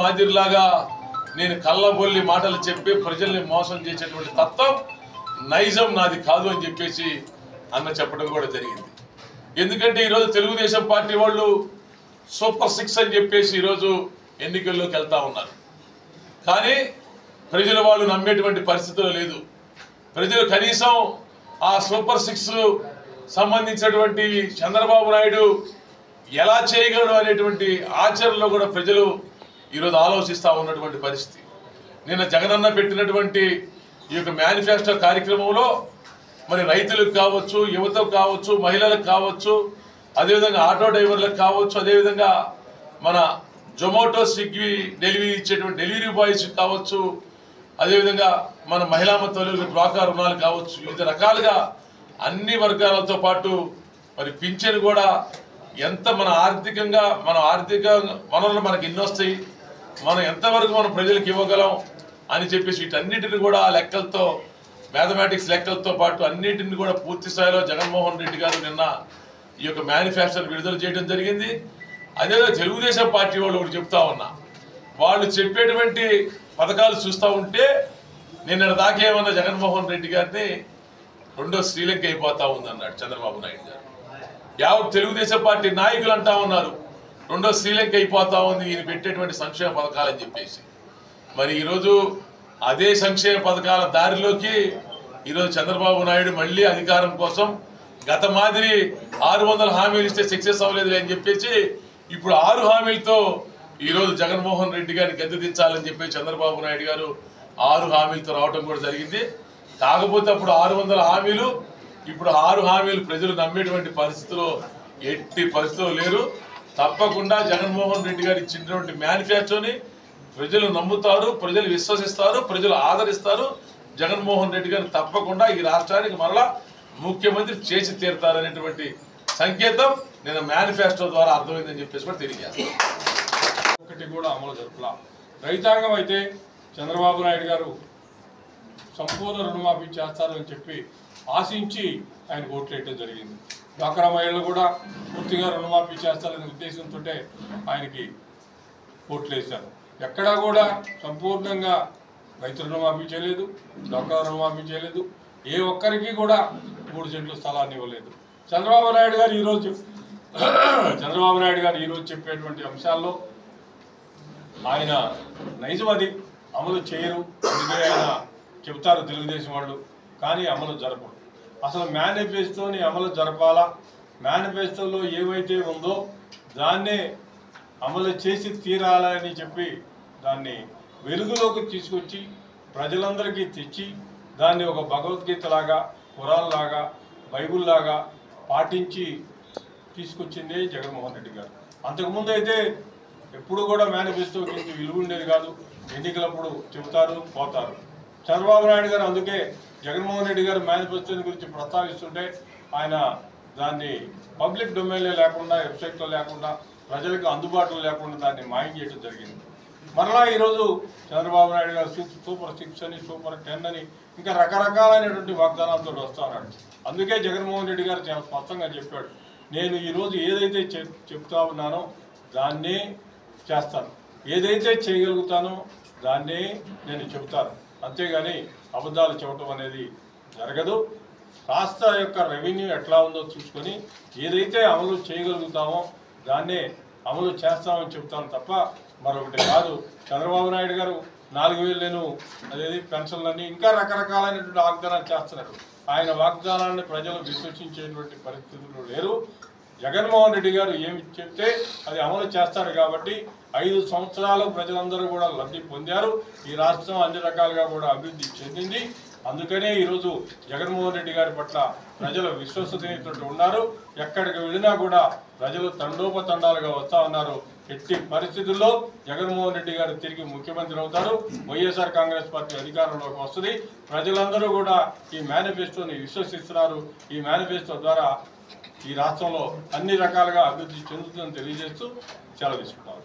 మాదిరిలాగా నేను కళ్ళబొల్లి మాటలు చెప్పి ప్రజల్ని మోసం చేసేటువంటి తత్వం నైజం నాది కాదు అని చెప్పేసి అన్న చెప్పడం కూడా జరిగింది. ఎందుకంటే ఈరోజు తెలుగుదేశం పార్టీ వాళ్ళు సూపర్ 6 అని చెప్పేసి ఈరోజు ఎన్నికల్లోకి వెళ్తా ఉన్నారు. కానీ ప్రజలు వాళ్ళు నమ్మేటువంటి పరిస్థితులు లేదు. ప్రజలు కనీసం ఆ సూపర్ 6 సంబంధించినటువంటి చంద్రబాబు నాయుడు ఎలా చేయగలడు అనేటువంటి ఆచరణలో కూడా ప్రజలు ఈరోజు ఆలోచిస్తూ ఉన్నటువంటి పరిస్థితి. నిన్న జగనన్న పెట్టినటువంటి ఈ యొక్క మేనిఫెస్టో కార్యక్రమంలో మరి రైతులకు కావచ్చు, యువతకు కావచ్చు, మహిళలకు కావచ్చు, అదేవిధంగా ఆటో డ్రైవర్లకు కావచ్చు, అదేవిధంగా మన జొమాటో స్విగ్గీ డెలివరీ ఇచ్చేటువంటి డెలివరీ బాయ్స్ కావచ్చు, అదేవిధంగా మన మహిళా తల్లులకు డ్వాక్రా రుణాలు కావచ్చు, వివిధ రకాలుగా అన్ని వర్గాలతో పాటు మరి పింఛను కూడా ఎంత మన ఆర్థిక వనరులు మనకి ఎన్ని వస్తాయి, మనం ఎంతవరకు మనం ప్రజలకు ఇవ్వగలం అని చెప్పేసి వీటన్నిటిని కూడా లెక్కలతో మ్యాథమెటిక్స్ లెక్కలతో పాటు అన్నిటిని కూడా పూర్తి స్థాయిలో జగన్మోహన్ రెడ్డి గారు నిన్న ఈ యొక్క మేనిఫెస్టోని విడుదల చేయడం జరిగింది. అదేవిధంగా తెలుగుదేశం పార్టీ వాళ్ళు ఒకటి చెప్తా ఉన్నా, వాళ్ళు చెప్పేటువంటి పథకాలు చూస్తూ ఉంటే నిన్న దాకేమన్నా జగన్మోహన్ రెడ్డి గారిని రెండో శ్రీలంక అయిపోతా ఉందన్నాడు చంద్రబాబు నాయుడు గారు. యావత్ తెలుగుదేశం పార్టీ నాయకులు అంటా ఉన్నారు రెండో శ్రీలంక అయిపోతా ఉంది ఈయన పెట్టేటువంటి సంక్షేమ పథకాలని చెప్పేసి. మరి ఈరోజు అదే సంక్షేమ పథకాల దారిలోకి ఈరోజు చంద్రబాబు నాయుడు మళ్ళీ అధికారం కోసం గత మాదిరి 600 హామీలు ఇస్తే సక్సెస్ అవ్వలేదు అని చెప్పేసి ఇప్పుడు 6 హామీలతో ఈరోజు జగన్మోహన్ రెడ్డి గారిని గద్దెదించాలని చెప్పి చంద్రబాబు నాయుడు గారు 6 హామీలతో రావడం కూడా జరిగింది. కాకపోతే అప్పుడు 600 హామీలు, ఇప్పుడు 6 హామీలు ప్రజలు నమ్మేటువంటి పరిస్థితిలో ఎట్టి పరిస్థితుల్లో లేరు. తప్పకుండా జగన్మోహన్ రెడ్డి గారు ఇచ్చినటువంటి మేనిఫెస్టోని ప్రజలు నమ్ముతారు, ప్రజలు విశ్వసిస్తారు, ప్రజలు ఆదరిస్తారు. జగన్మోహన్ రెడ్డి గారు తప్పకుండా ఈ రాష్ట్రానికి మరలా ముఖ్యమంత్రి చేసి తీరుతారనేటువంటి సంకేతం నేను మేనిఫెస్టో ద్వారా అర్థమైందని చెప్పేసి కూడా తెలియజేస్తాను. ఒకటి కూడా అమలు జరుపులా. రైతాంగం అయితే చంద్రబాబు నాయుడు గారు సంపూర్ణ రుణమాఫీ చేస్తారని చెప్పి ఆశించి ఆయన ఓట్లు వేయడం జరిగింది. డ్వాక్రా మహిళలు కూడా పూర్తిగా రుణమాఫీ చేస్తారనే ఉద్దేశంతో ఆయనకి ఓట్లు వేశారు. ఎక్కడా కూడా సంపూర్ణంగా రైతు రుణమాఫీ చేయలేదు, డ్వాక్రా రుణమాఫీ చేయలేదు, ఏ ఒక్కరికి కూడా 3 సెంట్ల స్థలాన్ని ఇవ్వలేదు. చంద్రబాబు నాయుడు గారు ఈరోజు చెప్పేటువంటి అంశాల్లో ఆయన నైజం అది అమలు చేయరు. అందుకే ఆయన చెబుతారు తెలుగుదేశం వాళ్ళు, కానీ అమలు జరపరు. అసలు మేనిఫెస్టోని అమలు జరపాలా, మేనిఫెస్టోలో ఏవైతే ఉందో దాన్నే అమలు చేసి తీరాలని చెప్పి దాన్ని వెలుగులోకి తీసుకొచ్చి ప్రజలందరికీ తెచ్చి దాన్ని ఒక భగవద్గీతలాగా, ఖురాన్ లాగా, బైబుల్ లాగా పాటించి తీసుకొచ్చిందే జగన్మోహన్ రెడ్డి గారు. అంతకుముందు అయితే ఎప్పుడు కూడా మేనిఫెస్టోకి విలువ ఉండేది కాదు. ఎన్నికలప్పుడు చెబుతారు, పోతారు. చంద్రబాబు నాయుడు గారు అందుకే జగన్మోహన్ రెడ్డి గారు మేనిఫెస్టోని గురించి ప్రస్తావిస్తుంటే ఆయన దాన్ని పబ్లిక్ డొమైన్లో లేకుండా, వెబ్సైట్లో లేకుండా, ప్రజలకు అందుబాటులో లేకుండా దాన్ని మాయం చేయడం జరిగింది. మరలా ఈరోజు చంద్రబాబు నాయుడు గారు సూపర్ 6 అని, సూపర్ 10 అని ఇంకా రకరకాలైనటువంటి వాగ్దానాలతో వస్తున్నాడు. అందుకే జగన్మోహన్ రెడ్డి గారు చాలా స్పష్టంగా చెప్పాడు, నేను ఈరోజు ఏదైతే చెప్తా ఉన్నానో దాన్నే చేస్తాను, ఏదైతే చేయగలుగుతానో దాన్నే నేను చెబుతాను, అంతేగాని అబద్ధాలు చెప్పడం అనేది జరగదు. రాష్ట్ర యొక్క రెవెన్యూ ఎట్లా ఉందో చూసుకొని ఏదైతే అమలు చేయగలుగుతామో దాన్నే అమలు చేస్తామని చెప్తాను తప్ప మరొకటి కాదు. చంద్రబాబు నాయుడు గారు 4,000 అదేది పెన్షన్లన్నీ ఇంకా రకరకాలైనటువంటి వాగ్దానాలు చేస్తున్నారు. ఆయన వాగ్దానాన్ని ప్రజలు విశ్వసించేటువంటి పరిస్థితులు లేరు. జగన్మోహన్ రెడ్డి గారు ఏమి చెప్తే అది అమలు చేస్తారు కాబట్టి 5 సంవత్సరాలు ప్రజలందరూ కూడా లబ్ధి పొందారు. ఈ రాష్ట్రం అన్ని రకాలుగా కూడా అభివృద్ధి చెందింది. అందుకనే ఈరోజు జగన్మోహన్ రెడ్డి గారి పట్ల ప్రజలు విశ్వసనీయతతో ఉన్నారు. ఎక్కడికి వెళ్ళినా కూడా ప్రజలు తండోపతండాలుగా వస్తూ ఉన్నారు. ఎట్టి పరిస్థితుల్లో జగన్మోహన్ రెడ్డి గారు తిరిగి ముఖ్యమంత్రి అవుతారు. వైఎస్ఆర్ కాంగ్రెస్ పార్టీ అధికారంలోకి వస్తుంది. ప్రజలందరూ కూడా ఈ మేనిఫెస్టోని విశ్వసిస్తున్నారు. ఈ మేనిఫెస్టో ద్వారా ఈ రాష్ట్రంలో అన్ని రకాలుగా అభివృద్ధి చెందుతుందని తెలియజేస్తూ సెలవు తీసుకుంటారు.